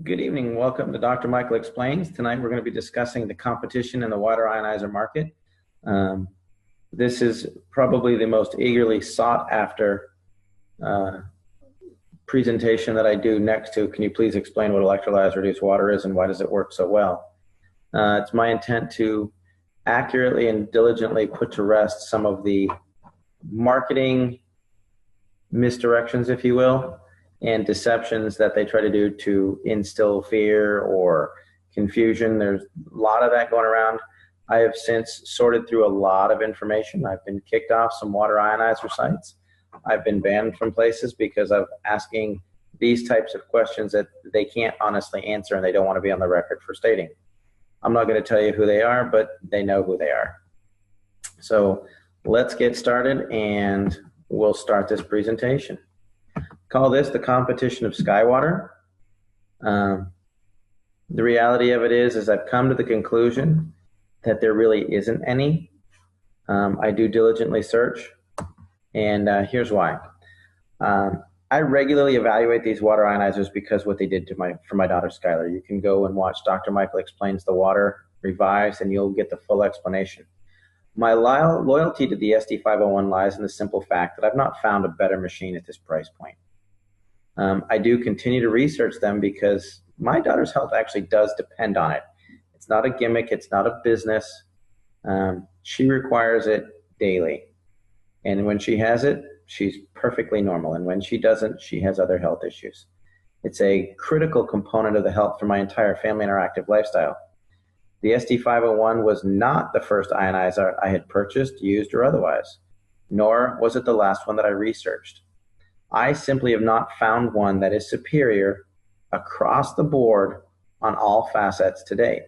Good evening. Welcome to Dr. Michael Explains. Tonight we're going to be discussing the competition in the water ionizer market. This is probably the most eagerly sought after presentation that I do next to, can you please explain what electrolyzed reduced water is and why does it work so well? It's my intent to accurately and diligently put to rest some of the marketing misdirections, if you will, and deceptions that they try to do to instill fear or confusion. There's a lot of that going around. I have since sorted through a lot of information. I've been kicked off some water ionizer sites. I've been banned from places because of asking these types of questions that they can't honestly answer and they don't want to be on the record for stating. I'm not going to tell you who they are, but they know who they are. So let's get started and we'll start this presentation. Call this the competition of Skywater. The reality of it is I've come to the conclusion that there really isn't any. I do diligently search, and here's why. I regularly evaluate these water ionizers because what they did for my daughter Skylar. You can go and watch Dr. Michael Explains the Water Revised, and you'll get the full explanation. My loyalty to the SD501 lies in the simple fact that I've not found a better machine at this price point. I do continue to research them because my daughter's health actually does depend on it. It's not a gimmick. It's not a business. She requires it daily. And when she has it, she's perfectly normal. And when she doesn't, she has other health issues. It's a critical component of the health for my entire family and our active lifestyle. The SD501 was not the first ionizer I had purchased, used, or otherwise, nor was it the last one that I researched. I simply have not found one that is superior across the board on all facets to date.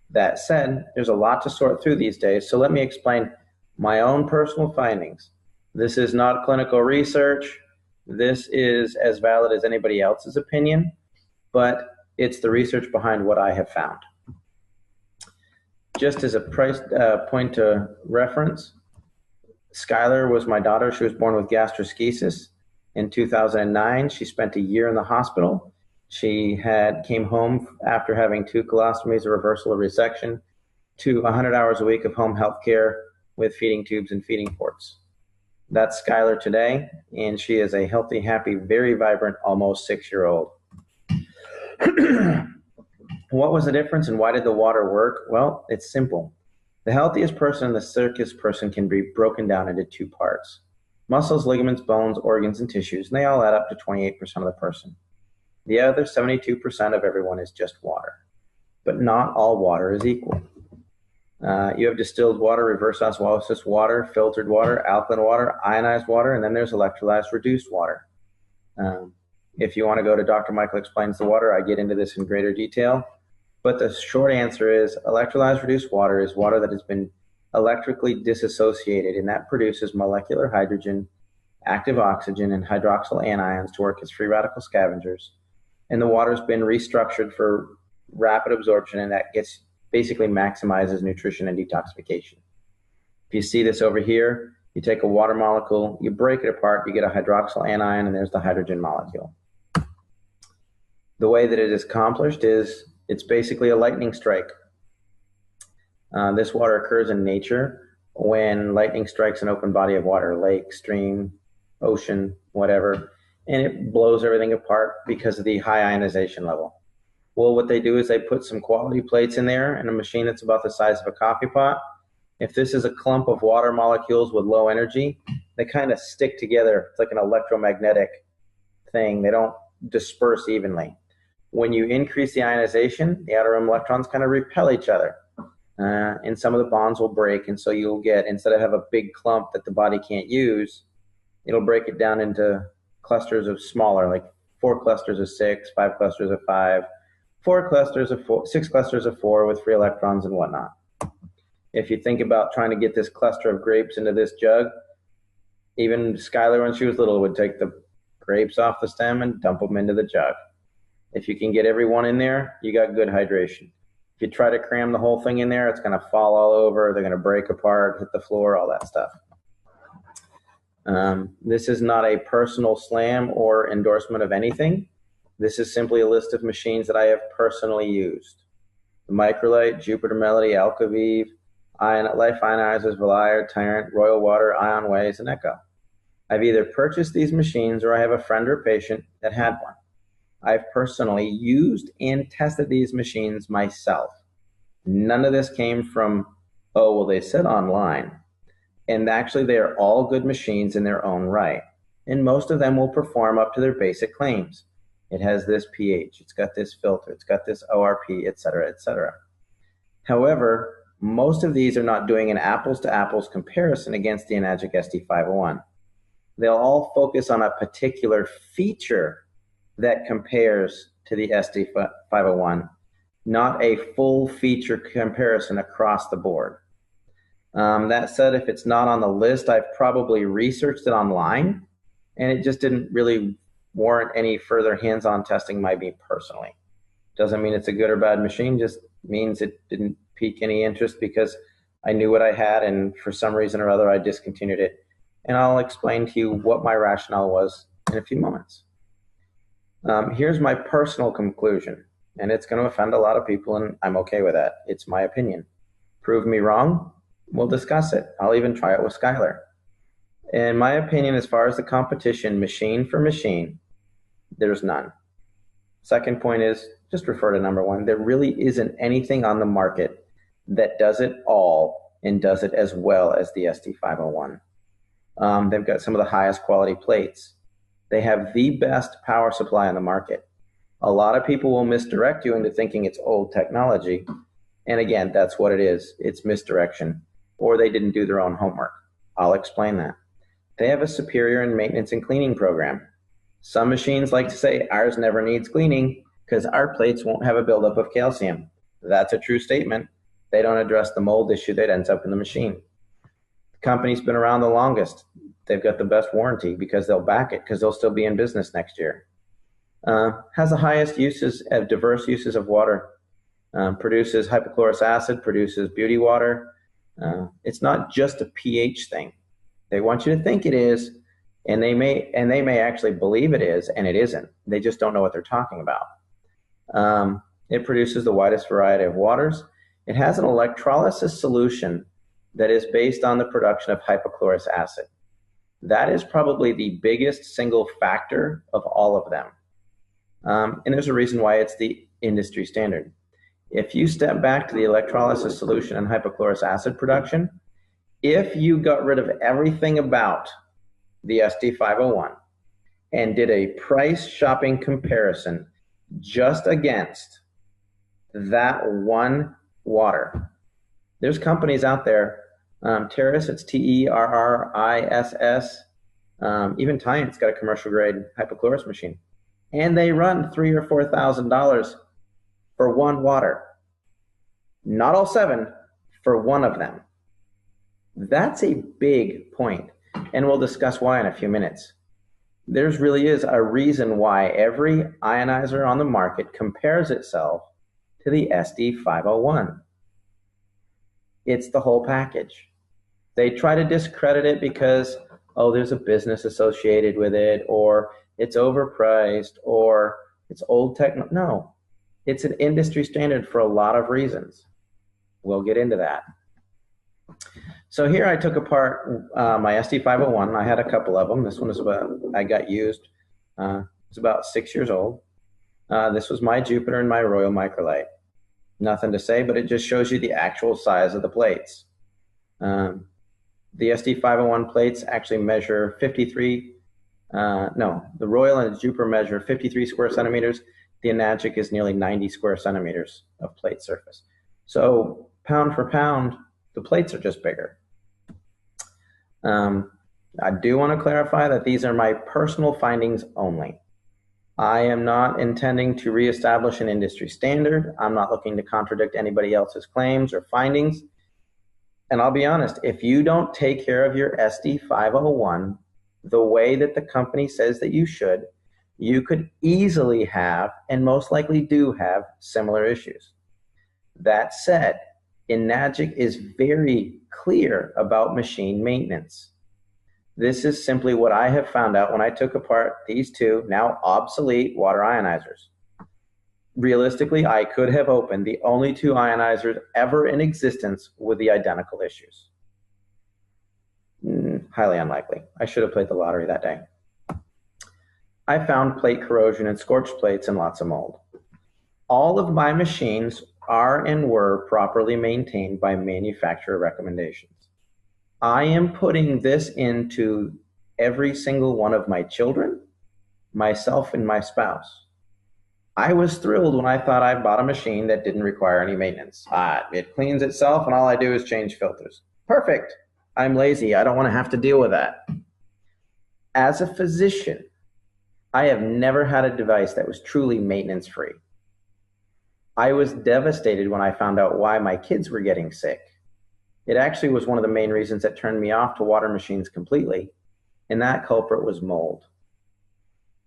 That said, there's a lot to sort through these days, so let me explain my own personal findings. This is not clinical research. This is as valid as anybody else's opinion, but it's the research behind what I have found. Just as a point to reference, Skylar was my daughter. She was born with gastroschisis. In 2009, she spent a year in the hospital. She came home after having 2 colostomies, a reversal of resection, to 100 hours a week of home health care with feeding tubes and feeding ports. That's Skylar today, and she is a healthy, happy, very vibrant, almost 6-year-old. What was the difference and why did the water work? Well, it's simple. The healthiest person and the sickest person can be broken down into 2 parts. Muscles, ligaments, bones, organs, and tissues, and they all add up to 28% of the person. The other 72% of everyone is just water. But not all water is equal. You have distilled water, reverse osmosis water, filtered water, alkaline water, ionized water, and then there's electrolyzed reduced water. If you want to go to Dr. Michael Explains the Water, I get into this in greater detail. But the short answer is electrolyzed reduced water is water that has been electrically disassociated, and that produces molecular hydrogen, active oxygen, and hydroxyl anions to work as free radical scavengers. And the water's been restructured for rapid absorption, and that basically maximizes nutrition and detoxification. If you see this over here, you take a water molecule, you break it apart, you get a hydroxyl anion, and there's the hydrogen molecule. The way that it is accomplished is it's basically a lightning strike. This water occurs in nature when lightning strikes an open body of water, lake, stream, ocean, whatever, and it blows everything apart because of the high ionization level. Well, what they do is they put some quality plates in there in a machine that's about the size of a coffee pot. If this is a clump of water molecules with low energy, they kind of stick together. It's like an electromagnetic thing. They don't disperse evenly. When you increase the ionization, the outer rim electrons kind of repel each other. And some of the bonds will break, and so you'll get, instead of have a big clump that the body can't use, it'll break it down into clusters of smaller, like 4 clusters of 6, 5 clusters of 5, 4 clusters of 4, 6 clusters of 4 with free electrons and whatnot. If you think about trying to get this cluster of grapes into this jug, even Skylar, when she was little, would take the grapes off the stem and dump them into the jug. If you can get everyone in there, you got good hydration. If you try to cram the whole thing in there, it's going to fall all over. They're going to break apart, hit the floor, all that stuff. This is not a personal slam or endorsement of anything. This is simply a list of machines that I have personally used. The Microlite, Jupiter Melody, Alkavive, Life Ionizers, Valire, Tyrant, Royal Water, IonWays, and Echo. I've either purchased these machines or I have a friend or patient that had one. I've personally used and tested these machines myself. None of this came from, oh, well, they said online. And actually, they are all good machines in their own right. And most of them will perform up to their basic claims. It has this pH, it's got this filter, it's got this ORP, et cetera, et cetera. However, most of these are not doing an apples-to-apples comparison against the Enagic SD501. They'll all focus on a particular feature that compares to the SD501, not a full feature comparison across the board. That said, if it's not on the list, I've probably researched it online, and it just didn't really warrant any further hands-on testing by me personally. Doesn't mean it's a good or bad machine, just means it didn't pique any interest because I knew what I had, and for some reason or other, I discontinued it. And I'll explain to you what my rationale was in a few moments. Here's my personal conclusion, and it's going to offend a lot of people, and I'm okay with that. It's my opinion. Prove me wrong, we'll discuss it. I'll even try it with Skylar. In my opinion, as far as the competition, machine for machine, there's none. Second point is, just refer to number one. There really isn't anything on the market that does it all and does it as well as the SD501. They've got some of the highest quality plates. They have the best power supply on the market. A lot of people will misdirect you into thinking it's old technology. And again, that's what it is. It's misdirection. Or they didn't do their own homework. I'll explain that. They have a superior in maintenance and cleaning program. Some machines like to say ours never needs cleaning because our plates won't have a buildup of calcium. That's a true statement. They don't address the mold issue that ends up in the machine. The company's been around the longest. They've got the best warranty because they'll back it because they'll still be in business next year. Has the highest uses of diverse uses of water. Produces hypochlorous acid, produces beauty water. It's not just a pH thing. They want you to think it is, and they may actually believe it is, and it isn't. They just don't know what they're talking about. It produces the widest variety of waters. It has an electrolysis solution that is based on the production of hypochlorous acid. That is probably the biggest single factor of all of them. And there's a reason why it's the industry standard. If you step back to the electrolysis solution and hypochlorous acid production, if you got rid of everything about the SD501 and did a price shopping comparison just against that one water, there's companies out there, Terrace, it's TERRISS, even Tyrant's got a commercial grade hypochlorous machine, and they run $3,000 or $4,000 for one water. Not all seven, for one of them. That's a big point, and we'll discuss why in a few minutes. There's really is a reason why every ionizer on the market compares itself to the SD501. It's the whole package. They try to discredit it because, oh, there's a business associated with it, or it's overpriced, or it's old tech. No, it's an industry standard for a lot of reasons. We'll get into that. So here I took apart my SD501. I had a couple of them. This one is I got used. It's about 6 years old. This was my Jupiter and my Royal Microlite. Nothing to say, but it just shows you the actual size of the plates. The SD501 plates actually measure 53, the Royal and the Jupiter measure 53 square centimeters. The Enagic is nearly 90 square centimeters of plate surface. So pound for pound, the plates are just bigger. I do want to clarify that these are my personal findings only. I am not intending to reestablish an industry standard. I'm not looking to contradict anybody else's claims or findings. And I'll be honest, if you don't take care of your SD501 the way that the company says that you should, you could easily have, and most likely do have, similar issues. That said, Enagic is very clear about machine maintenance. This is simply what I have found out when I took apart these two now obsolete water ionizers. Realistically, I could have opened the only two ionizers ever in existence with the identical issues. Highly unlikely. I should have played the lottery that day. I found plate corrosion and scorched plates and lots of mold. All of my machines are and were properly maintained by manufacturer recommendations. I am putting this into every single one of my children, myself, and my spouse. I was thrilled when I thought I bought a machine that didn't require any maintenance. It cleans itself and all I do is change filters. Perfect. I'm lazy. I don't want to have to deal with that. As a physician, I have never had a device that was truly maintenance-free. I was devastated when I found out why my kids were getting sick. It actually was one of the main reasons that turned me off to water machines completely, and that culprit was mold.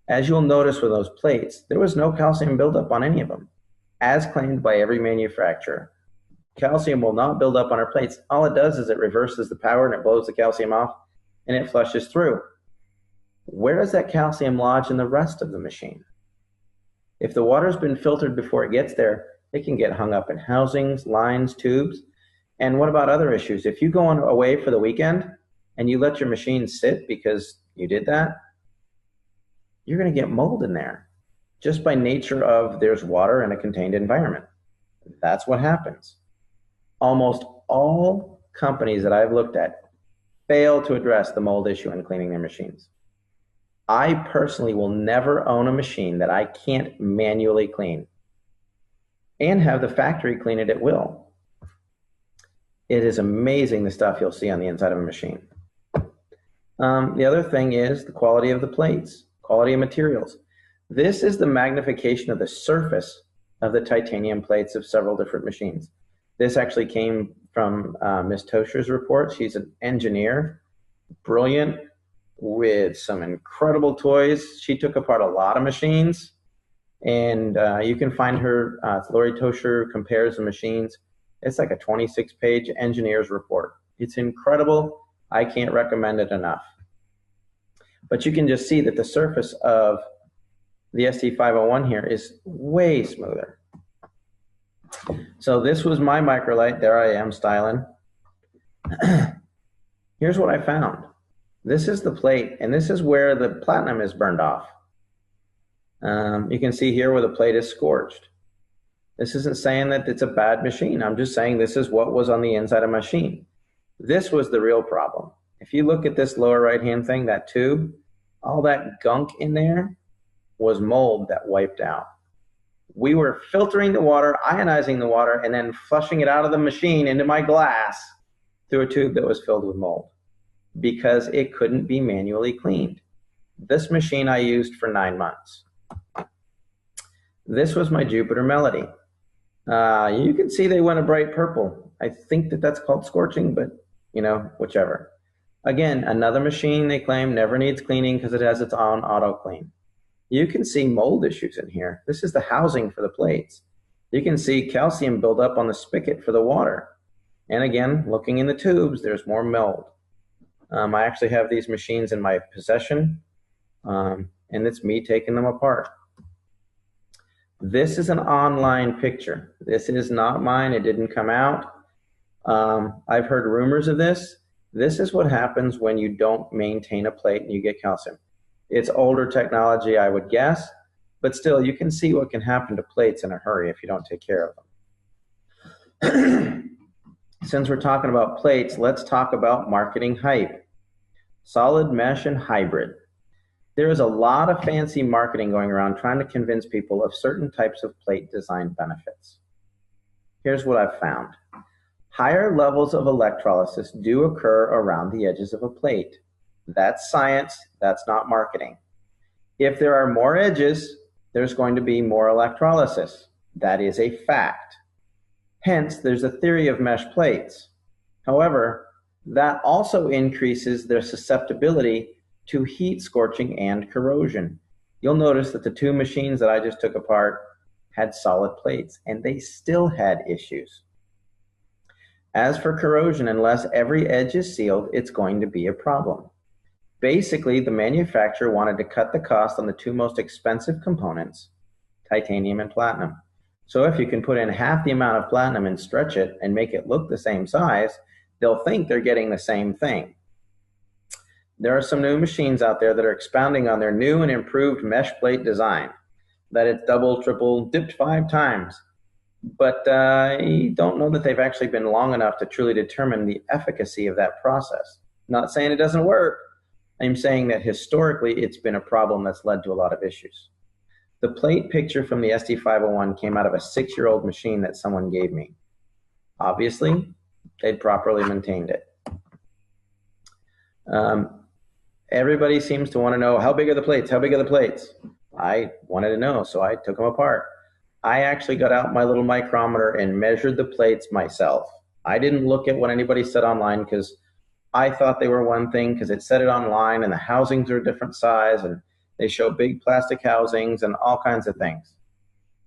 As you'll notice with those plates, there was no calcium buildup on any of them, as claimed by every manufacturer. Calcium will not build up on our plates. All it does is it reverses the power and it blows the calcium off and it flushes through. Where does that calcium lodge in the rest of the machine? If the water's been filtered before it gets there, it can get hung up in housings, lines, tubes. And what about other issues? If you go away for the weekend and you let your machine sit because you did that, you're going to get mold in there just by nature of there's water in a contained environment. That's what happens. Almost all companies that I've looked at fail to address the mold issue in cleaning their machines. I personally will never own a machine that I can't manually clean and have the factory clean it at will. It is amazing the stuff you'll see on the inside of a machine. The other thing is the quality of the plates, quality of materials. This is the magnification of the surface of the titanium plates of several different machines. This actually came from Ms. Tosher's report. She's an engineer, brilliant, with some incredible toys. She took apart a lot of machines, and you can find her, Lori Tosher compares the machines. It's like a 26-page engineer's report. It's incredible. I can't recommend it enough. But you can just see that the surface of the ST501 here is way smoother. So this was my microlight. There I am styling. Here's what I found. This is the plate, and this is where the platinum is burned off. You can see here where the plate is scorched. This isn't saying that it's a bad machine. I'm just saying this is what was on the inside of the machine. This was the real problem. If you look at this lower right-hand thing, that tube, all that gunk in there was mold that wiped out. We were filtering the water, ionizing the water, and then flushing it out of the machine into my glass through a tube that was filled with mold because it couldn't be manually cleaned. This machine I used for 9 months. This was my Jupiter Melody. You can see they went a bright purple. I think that that's called scorching, but you know, whichever. Again, another machine they claim never needs cleaning because it has its own auto clean. You can see mold issues in here. This is the housing for the plates. You can see calcium build up on the spigot for the water. And again, looking in the tubes, there's more mold. I actually have these machines in my possession, and it's me taking them apart. This is an online picture. This is not mine. It didn't come out. I've heard rumors of this. This is what happens when you don't maintain a plate and you get calcium. It's older technology, I would guess, but still, you can see what can happen to plates in a hurry if you don't take care of them. Since we're talking about plates, let's talk about marketing hype. Solid mesh and hybrid. There is a lot of fancy marketing going around trying to convince people of certain types of plate design benefits. Here's what I've found. Higher levels of electrolysis do occur around the edges of a plate. That's science, that's not marketing. If there are more edges, there's going to be more electrolysis. That is a fact. Hence, there's a theory of mesh plates. However, that also increases their susceptibility to heat scorching and corrosion. You'll notice that the two machines that I just took apart had solid plates, and they still had issues. As for corrosion, unless every edge is sealed, it's going to be a problem. Basically, the manufacturer wanted to cut the cost on the two most expensive components, titanium and platinum. So if you can put in half the amount of platinum and stretch it and make it look the same size, they'll think they're getting the same thing. There are some new machines out there that are expounding on their new and improved mesh plate design, that it's double, triple, dipped 5 times. But I don't know that they've actually been long enough to truly determine the efficacy of that process. Not saying it doesn't work. I'm saying that historically it's been a problem that's led to a lot of issues. The plate picture from the SD501 came out of a 6-year-old machine that someone gave me. Obviously, they'd properly maintained it. Everybody seems to want to know, how big are the plates? How big are the plates? I wanted to know, so I took them apart. I actually got out my little micrometer and measured the plates myself. I didn't look at what anybody said online because I thought they were one thing because it said it online and the housings are a different size and they show big plastic housings and all kinds of things.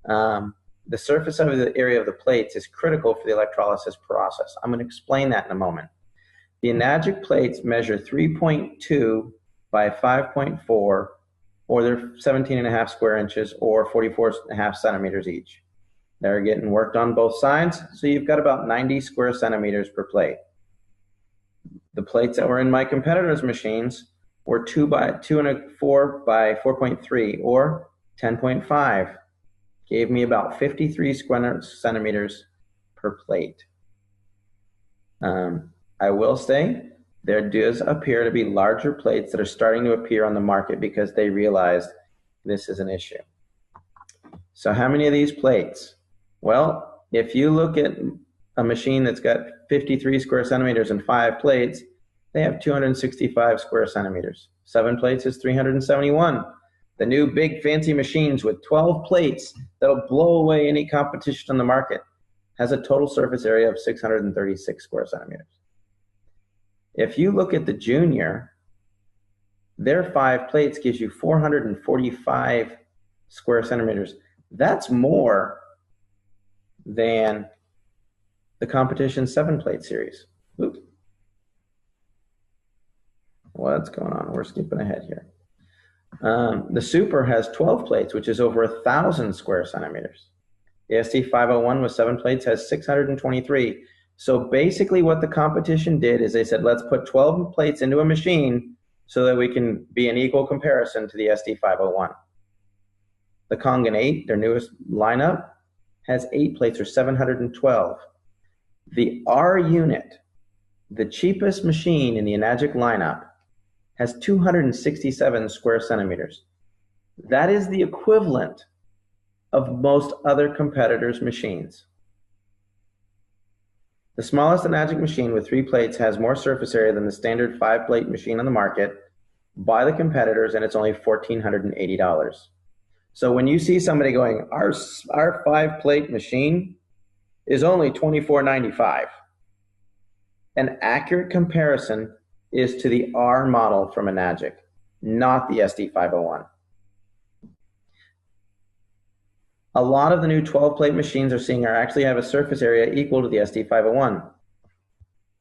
The surface of the area of the plates is critical for the electrolysis process. I'm going to explain that in a moment. The Enagic plates measure 3.2 by 5.4, or they're 17.5 square inches or 44.5 centimeters each. They're getting worked on both sides, so you've got about 90 square centimeters per plate. The plates that were in my competitors' machines were 2 by 2.4 by 4.3 or 10.5. Gave me about 53 square centimeters per plate. I will say there does appear to be larger plates that are starting to appear on the market because they realized this is an issue. So how many of these plates? Well, if you look at a machine that's got 53 square centimeters and 5 plates, they have 265 square centimeters. 7 plates is 371. The new big fancy machines with 12 plates that'll blow away any competition on the market has a total surface area of 636 square centimeters. If you look at the Junior, their 5 plates gives you 445 square centimeters. That's more than the competition 7-plate series. Oops. What's going on? We're skipping ahead here. The Super has 12 plates, which is over 1,000 square centimeters. The SD501 with 7 plates has 623. So basically what the competition did is they said, let's put 12 plates into a machine so that we can be an equal comparison to the SD501. The Kangen 8, their newest lineup, has 8 plates or 712. The R unit, the cheapest machine in the Enagic lineup, has 267 square centimeters. That is the equivalent of most other competitors' machines. The smallest Enagic machine with 3 plates has more surface area than the standard 5-plate machine on the market by the competitors, and it's only $1,480. So when you see somebody going, our 5-plate machine is only $2,495, an accurate comparison is to the R model from Enagic, not the SD501. A lot of the new 12-plate machines actually have a surface area equal to the SD501.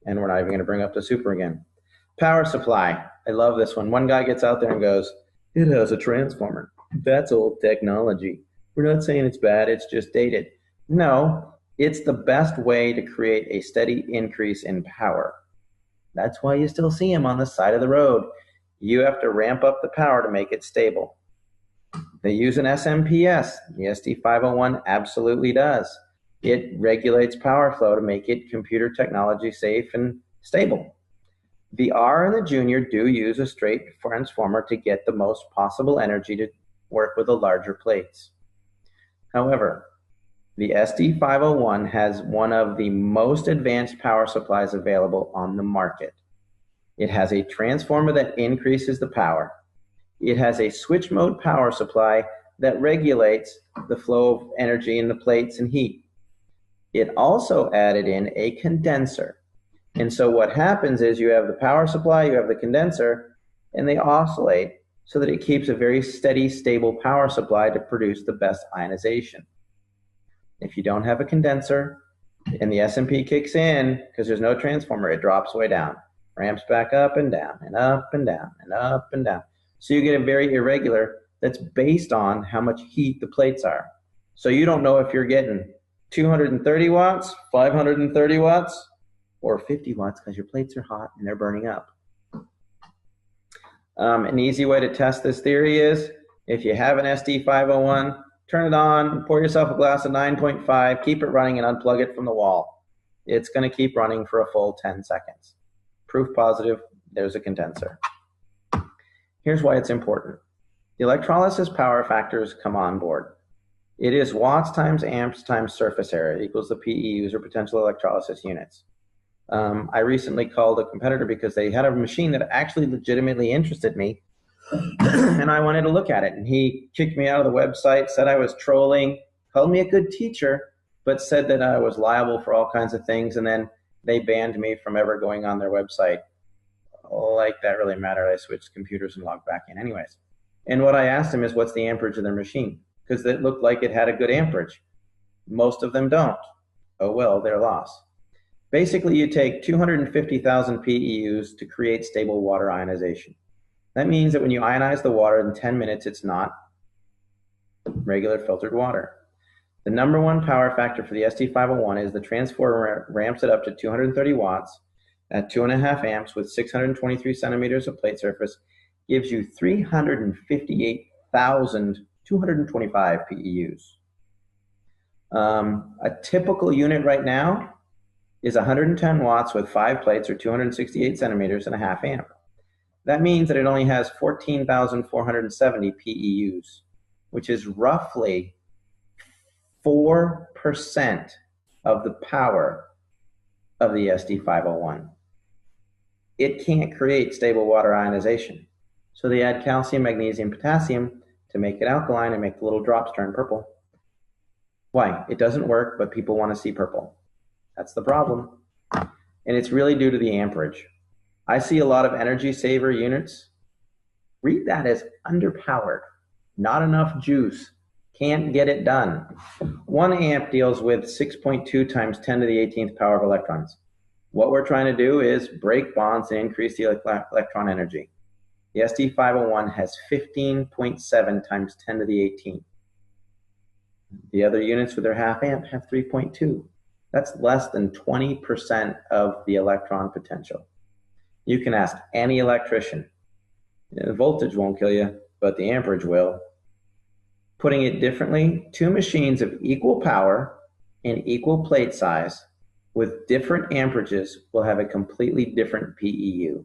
And we're not even going to bring up the Super again. Power supply. I love this one. One guy gets out there and goes, it has a transformer. That's old technology. We're not saying it's bad, it's just dated. No, it's the best way to create a steady increase in power. That's why you still see them on the side of the road. You have to ramp up the power to make it stable. They use an SMPS. The SD501 absolutely does. It regulates power flow to make it computer technology safe and stable. The R and the Junior do use a straight transformer to get the most possible energy to work with the larger plates. However, the SD501 has one of the most advanced power supplies available on the market. It has a transformer that increases the power. It has a switch mode power supply that regulates the flow of energy in the plates and heat. It also added in a condenser. And so what happens is you have the power supply, you have the condenser, and they oscillate so that it keeps a very steady, stable power supply to produce the best ionization. If you don't have a condenser and the SMP kicks in, because there's no transformer, it drops way down. ramps back up and down and up and down and up and down. So you get a very irregular that's based on how much heat the plates are. So you don't know if you're getting 230 watts, 530 watts, or 50 watts because your plates are hot and they're burning up. An easy way to test this theory is if you have an SD501, turn it on, pour yourself a glass of 9.5, keep it running and unplug it from the wall. It's going to keep running for a full 10 seconds. Proof positive, there's a condenser. Here's why it's important. The electrolysis power factors come on board. It is watts times amps times surface area equals the PEUs or potential electrolysis units. I recently called a competitor because they had a machine that actually legitimately interested me and I wanted to look at it. And he kicked me out of the website, said I was trolling, called me a good teacher, but said that I was liable for all kinds of things. And then they banned me from ever going on their website. Like that really mattered. I switched computers and logged back in anyways. And what I asked him is, what's the amperage of their machine? Because it looked like it had a good amperage. Most of them don't. Oh well, their loss. Basically, you take 250,000 PEUs to create stable water ionization. That means that when you ionize the water in 10 minutes, it's not regular filtered water. The number one power factor for the SD501 is the transformer ramps it up to 230 watts at 2.5 amps with 623 centimeters of plate surface, gives you 358,225 PEUs. A typical unit right now is 110 watts with 5 plates or 268 centimeters and a half amp. That means that it only has 14,470 PEUs, which is roughly 4% of the power of the SD501. It can't create stable water ionization. So they add calcium, magnesium, potassium to make it alkaline and make the little drops turn purple. Why? It doesn't work, but people want to see purple. That's the problem. And it's really due to the amperage. I see a lot of energy saver units. Read that as underpowered, not enough juice, can't get it done. 1 amp deals with 6.2 times 10 to the 18th power of electrons. What we're trying to do is break bonds and increase the electron energy. The SD501 has 15.7 times 10 to the 18th. The other units with their half amp have 3.2. That's less than 20% of the electron potential. You can ask any electrician. The voltage won't kill you, but the amperage will. Putting it differently, 2 machines of equal power and equal plate size with different amperages will have a completely different PEU.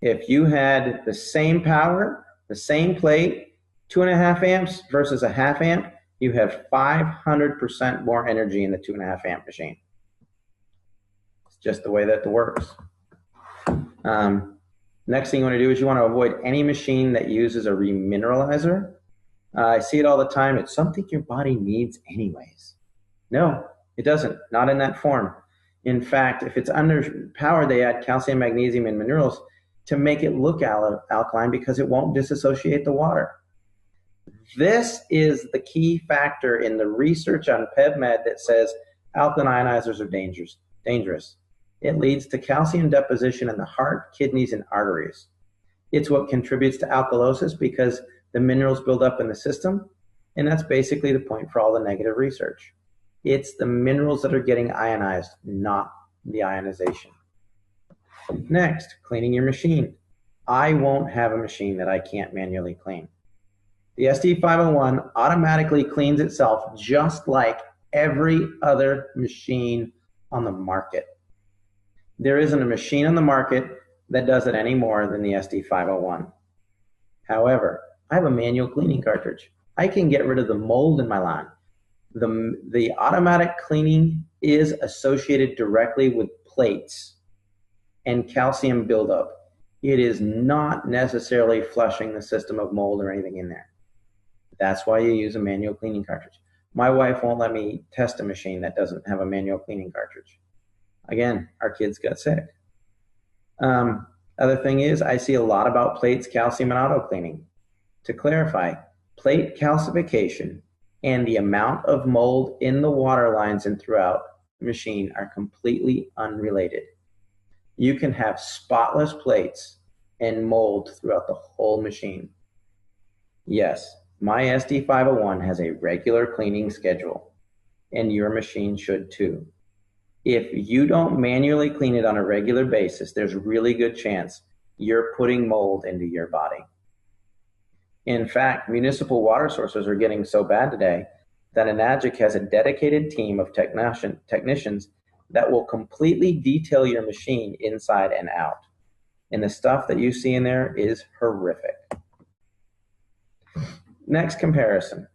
If you had the same power, the same plate, 2.5 amps versus a half amp, you have 500% more energy in the 2.5 amp machine. It's just the way that it works. Next thing you want to do is you want to avoid any machine that uses a remineralizer. I see it all the time. It's something your body needs anyways. No, it doesn't. Not in that form. In fact, if it's underpowered, they add calcium, magnesium, and minerals to make it look alkaline because it won't disassociate the water. This is the key factor in the research on PubMed that says alkaline ionizers are dangerous. It leads to calcium deposition in the heart, kidneys, and arteries. It's what contributes to alkalosis because the minerals build up in the system, and that's basically the point for all the negative research. It's the minerals that are getting ionized, not the ionization. Next, cleaning your machine. I won't have a machine that I can't manually clean. The SD501 automatically cleans itself just like every other machine on the market. There isn't a machine on the market that does it any more than the SD501. However, I have a manual cleaning cartridge. I can get rid of the mold in my lawn. The automatic cleaning is associated directly with plates and calcium buildup. It is not necessarily flushing the system of mold or anything in there. That's why you use a manual cleaning cartridge. My wife won't let me test a machine that doesn't have a manual cleaning cartridge. Again, our kids got sick. Other thing is, I see a lot about plates, calcium, and auto cleaning. To clarify, plate calcification and the amount of mold in the water lines and throughout the machine are completely unrelated. You can have spotless plates and mold throughout the whole machine. Yes, my SD501 has a regular cleaning schedule, and your machine should too. If you don't manually clean it on a regular basis, there's a really good chance you're putting mold into your body. In fact, municipal water sources are getting so bad today that Enagic has a dedicated team of technicians that will completely detail your machine inside and out. And the stuff that you see in there is horrific. Next comparison.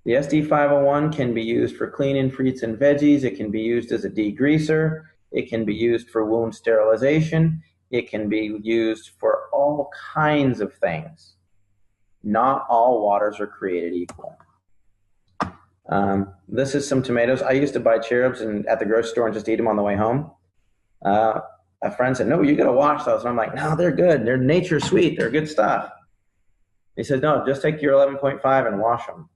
The SD501 can be used for cleaning fruits and veggies. It can be used as a degreaser. It can be used for wound sterilization. It can be used for all kinds of things. Not all waters are created equal. This is some tomatoes. I used to buy cherubs at the grocery store and just eat them on the way home. A friend said, no, you got to wash those. And I'm like, no, they're good. They're nature sweet. They're good stuff. He said, no, just take your 11.5 and wash them.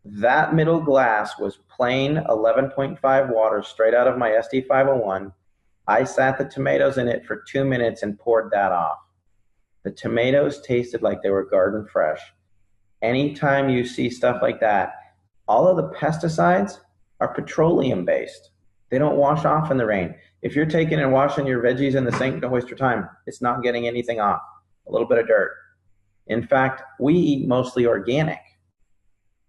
That middle glass was plain 11.5 water straight out of my SD501. I sat the tomatoes in it for 2 minutes and poured that off. The tomatoes tasted like they were garden fresh. Anytime you see stuff like that, all of the pesticides are petroleum based. They don't wash off in the rain. If you're taking and washing your veggies in the sink, don't waste your time. It's not getting anything off. A little bit of dirt. In fact, we eat mostly organic.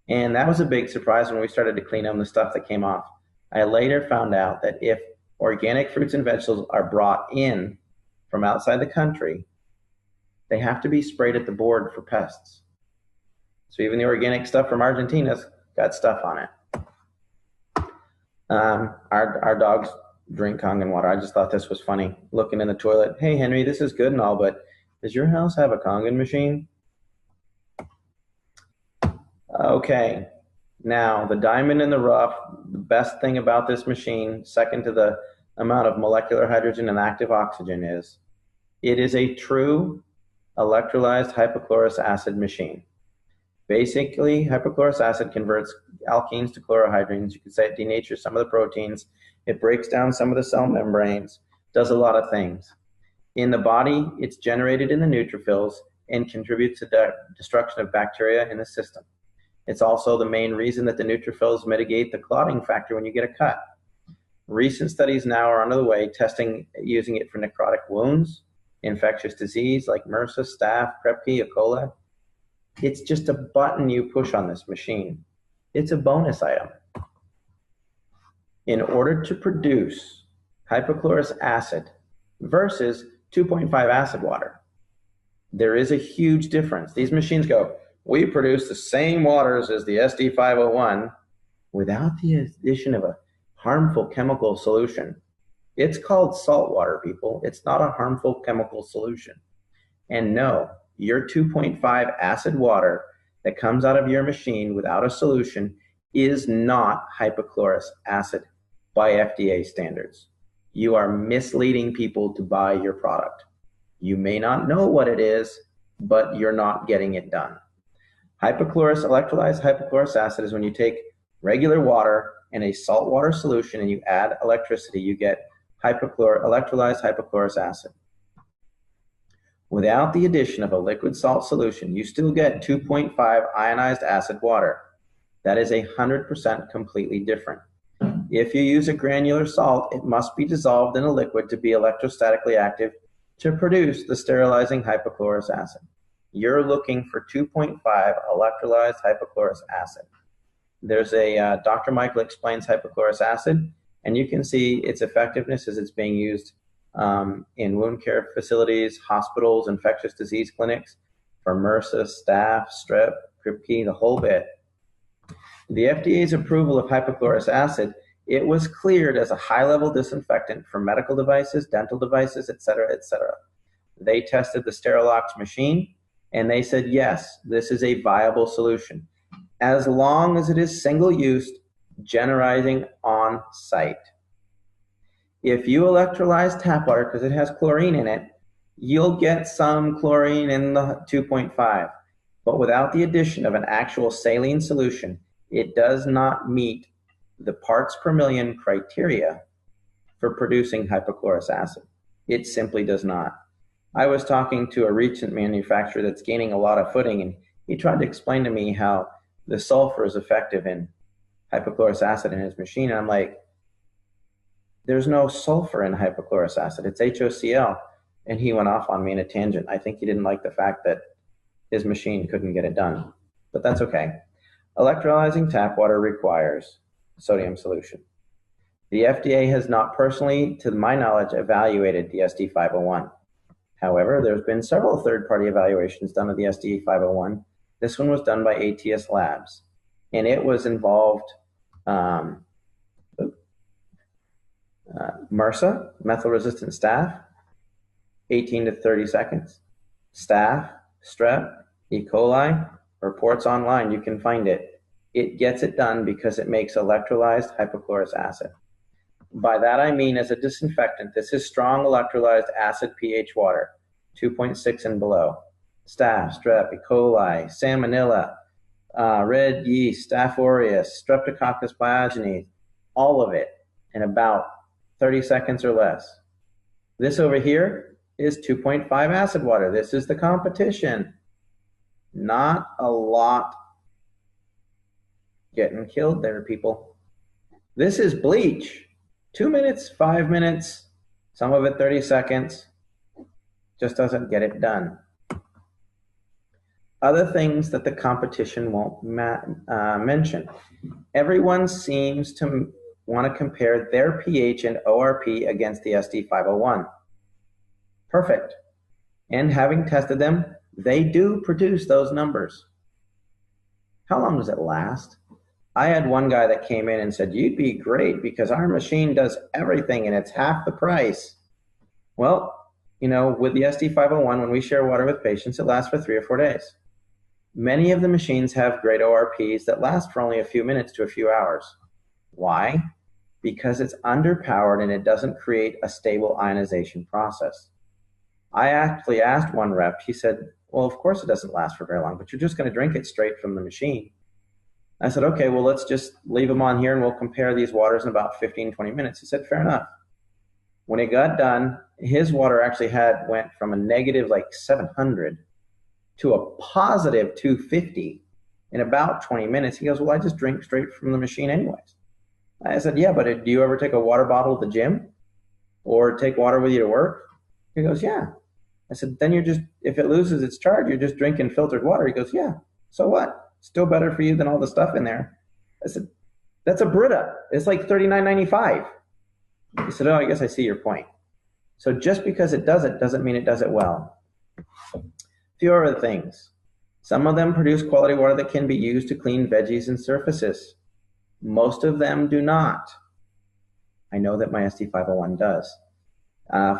And that was a big surprise when we started to clean them, the stuff that came off. I later found out that if organic fruits and vegetables are brought in from outside the country, they have to be sprayed at the board for pests. So even the organic stuff from Argentina's got stuff on it. Our dogs drink Kangen water. I just thought this was funny. Looking in the toilet, hey Henry, this is good and all, but does your house have a Kangen machine? Okay, now the diamond in the rough, the best thing about this machine, second to the amount of molecular hydrogen and active oxygen, is it is a true electrolyzed hypochlorous acid machine. Basically, hypochlorous acid converts alkenes to chlorohydrines. You could say it denatures some of the proteins. It breaks down some of the cell membranes, does a lot of things. In the body, it's generated in the neutrophils and contributes to the destruction of bacteria in the system. It's also the main reason that the neutrophils mitigate the clotting factor when you get a cut. Recent studies now are under the way testing using it for necrotic wounds, infectious disease like MRSA, staph, Krepke, E. coli. It's just a button you push on this machine. It's a bonus item. In order to produce hypochlorous acid versus 2.5 acid water, there is a huge difference. These machines go, we produce the same waters as the SD501 without the addition of a harmful chemical solution. It's called salt water, people. It's not a harmful chemical solution. And no, your 2.5 acid water that comes out of your machine without a solution is not hypochlorous acid by FDA standards. You are misleading people to buy your product. You may not know what it is, but you're not getting it done. Electrolyzed hypochlorous acid is when you take regular water and a saltwater solution and you add electricity, you get electrolyzed hypochlorous acid. Without the addition of a liquid salt solution, you still get 2.5 ionized acid water. That is 100% completely different. If you use a granular salt, it must be dissolved in a liquid to be electrostatically active to produce the sterilizing hypochlorous acid. You're looking for 2.5 electrolyzed hypochlorous acid. There's a Dr. Michael Explains Hypochlorous Acid, and you can see its effectiveness as it's being used in wound care facilities, hospitals, infectious disease clinics for MRSA, staph, strep, Krepke, the whole bit. The FDA's approval of hypochlorous acid, it was cleared as a high-level disinfectant for medical devices, dental devices, et cetera, et cetera. They tested the Sterilox machine, and they said, yes, this is a viable solution, as long as it is single-use, generating on site. If you electrolyze tap water, because it has chlorine in it, you'll get some chlorine in the 2.5. But without the addition of an actual saline solution, it does not meet the parts per million criteria for producing hypochlorous acid. It simply does not. I was talking to a recent manufacturer that's gaining a lot of footing, and he tried to explain to me how the sulfur is effective in hypochlorous acid in his machine. And I'm like, there's no sulfur in hypochlorous acid. It's HOCl. And he went off on me in a tangent. I think he didn't like the fact that his machine couldn't get it done, but that's okay. Electrolyzing tap water requires sodium solution. The FDA has not personally, to my knowledge, evaluated the SD501. However, there's been several third-party evaluations done of the SD501. This one was done by ATS Labs, and it was involved MRSA, methyl-resistant staph, 18 to 30 seconds. Staph, strep, E. coli, reports online, you can find it. It gets it done because it makes electrolyzed hypochlorous acid. By that I mean as a disinfectant, this is strong electrolyzed acid pH water, 2.6 and below. Staph, strep, E. coli, salmonella, red yeast, Staph aureus, streptococcus pyogenes, all of it in about 30 seconds or less. This over here is 2.5 acid water. This is the competition. Not a lot getting killed there, people. This is bleach. 2 minutes, 5 minutes, some of it 30 seconds. Just doesn't get it done. Other things that the competition won't mention. Everyone seems to want to compare their pH and ORP against the SD501. Perfect. And having tested them, they do produce those numbers. How long does it last? I had one guy that came in and said, you'd be great because our machine does everything and it's half the price. Well, you know, with the SD501, when we share water with patients, it lasts for 3 or 4 days. Many of the machines have great ORPs that last for only a few minutes to a few hours. Why? Because it's underpowered and it doesn't create a stable ionization process. I actually asked one rep, he said, well, of course it doesn't last for very long, but you're just going to drink it straight from the machine. I said, okay, well, let's just leave them on here and we'll compare these waters in about 15, 20 minutes. He said, fair enough. When it got done, his water actually went from a negative like 700 to a positive 250 in about 20 minutes. He goes, well, I just drink straight from the machine anyways. I said, yeah, but do you ever take a water bottle to the gym or take water with you to work? He goes, yeah. I said, then if it loses its charge, you're just drinking filtered water. He goes, yeah, so what? Still better for you than all the stuff in there. I said, that's a Brita. It's like $39.95. He said, oh, I guess I see your point. So just because it does it doesn't mean it does it well. A few other things. Some of them produce quality water that can be used to clean veggies and surfaces. Most of them do not. I know that my SD501 does.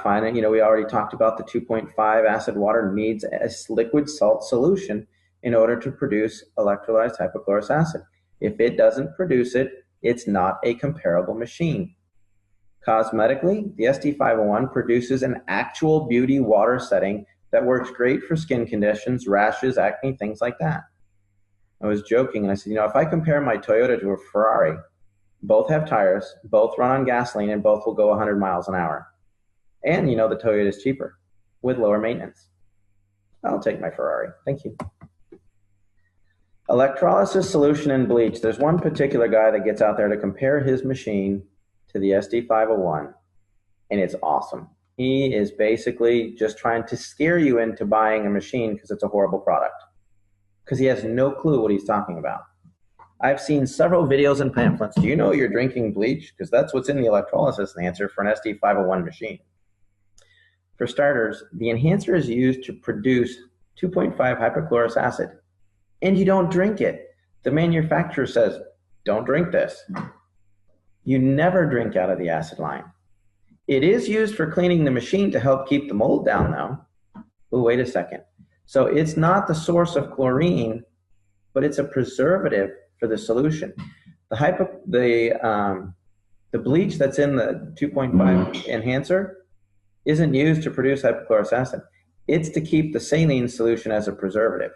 Finally, we already talked about the 2.5 acid water needs a liquid salt solution in order to produce electrolyzed hypochlorous acid. If it doesn't produce it, it's not a comparable machine. Cosmetically, the SD501 produces an actual beauty water setting that works great for skin conditions, rashes, acne, things like that. I was joking and I said, if I compare my Toyota to a Ferrari, both have tires, both run on gasoline, and both will go 100 miles an hour. And the Toyota is cheaper with lower maintenance. I'll take my Ferrari. Thank you. Electrolysis solution and bleach. There's one particular guy that gets out there to compare his machine to the SD501, and it's awesome. He is basically just trying to scare you into buying a machine because it's a horrible product, because he has no clue what he's talking about. I've seen several videos and pamphlets. Do you know you're drinking bleach? Because that's what's in the electrolysis enhancer for an SD501 machine. For starters, the enhancer is used to produce 2.5 hypochlorous acid, and you don't drink it. The manufacturer says, don't drink this. You never drink out of the acid line. It is used for cleaning the machine to help keep the mold down, though. Oh, wait a second. So it's not the source of chlorine, but it's a preservative for the solution. The bleach that's in the 2.5 enhancer isn't used to produce hypochlorous acid. It's to keep the saline solution as a preservative.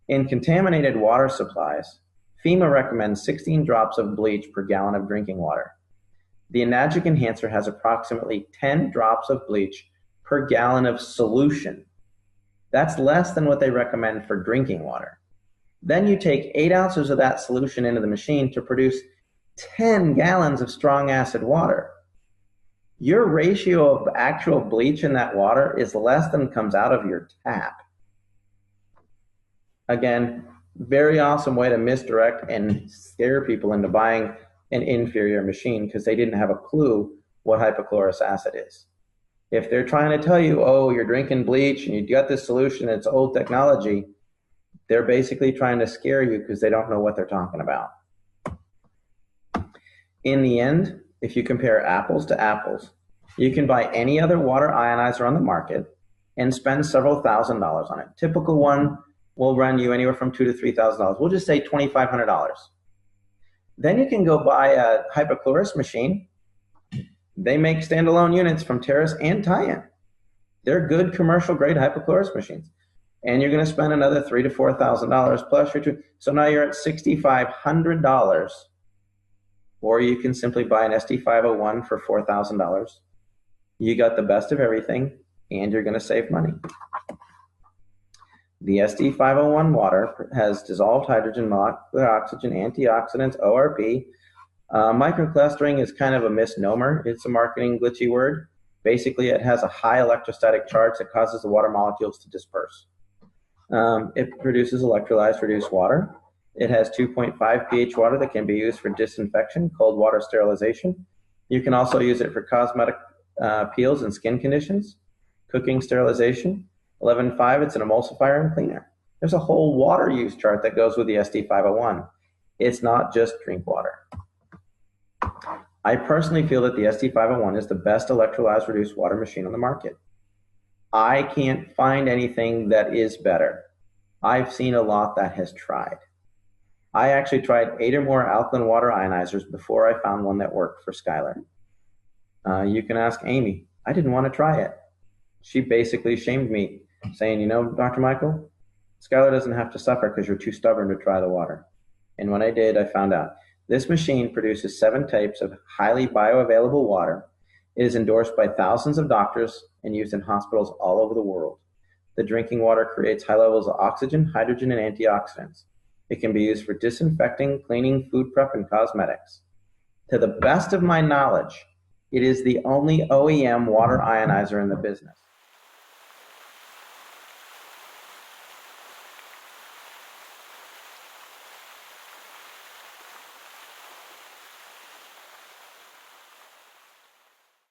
In contaminated water supplies, FEMA recommends 16 drops of bleach per gallon of drinking water. The Enagic enhancer has approximately 10 drops of bleach per gallon of solution. That's less than what they recommend for drinking water. Then you take 8 ounces of that solution into the machine to produce 10 gallons of strong acid water. Your ratio of actual bleach in that water is less than comes out of your tap. Again, very awesome way to misdirect and scare people into buying an inferior machine because they didn't have a clue what hypochlorous acid is. If they're trying to tell you, oh, you're drinking bleach and you got this solution, it's old technology, they're basically trying to scare you because they don't know what they're talking about. In the end, if you compare apples to apples, you can buy any other water ionizer on the market and spend several $1,000s on it. Typical one will run you anywhere from $2,000 to $3,000. We'll just say $2,500. Then you can go buy a hypochlorous machine. They make standalone units from Terrace and Tie-in. They're good commercial grade hypochlorous machines. And you're going to spend another $3,000 to $4,000 plus your two. So now you're at $6,500. Or you can simply buy an SD501 for $4,000. You got the best of everything, and you're going to save money. The SD501 water has dissolved hydrogen, molecular oxygen, antioxidants, ORP. Microclustering is kind of a misnomer. It's a marketing glitchy word. Basically, it has a high electrostatic charge that causes the water molecules to disperse. It produces electrolyzed reduced water. It has 2.5 pH water that can be used for disinfection, cold water sterilization. You can also use it for cosmetic peels and skin conditions, cooking sterilization. 11.5, it's an emulsifier and cleaner. There's a whole water use chart that goes with the SD501. It's not just drink water. I personally feel that the SD501 is the best electrolyzed reduced water machine on the market. I can't find anything that is better. I've seen a lot that has tried. I actually tried 8 or more alkaline water ionizers before I found one that worked for Skylar. You can ask Amy. I didn't want to try it. She basically shamed me, saying, you know, Dr. Michael, Skylar doesn't have to suffer because you're too stubborn to try the water. And when I did, I found out. This machine produces 7 types of highly bioavailable water. It is endorsed by thousands of doctors and used in hospitals all over the world. The drinking water creates high levels of oxygen, hydrogen, and antioxidants. It can be used for disinfecting, cleaning, food prep, and cosmetics. To the best of my knowledge, it is the only OEM water ionizer in the business.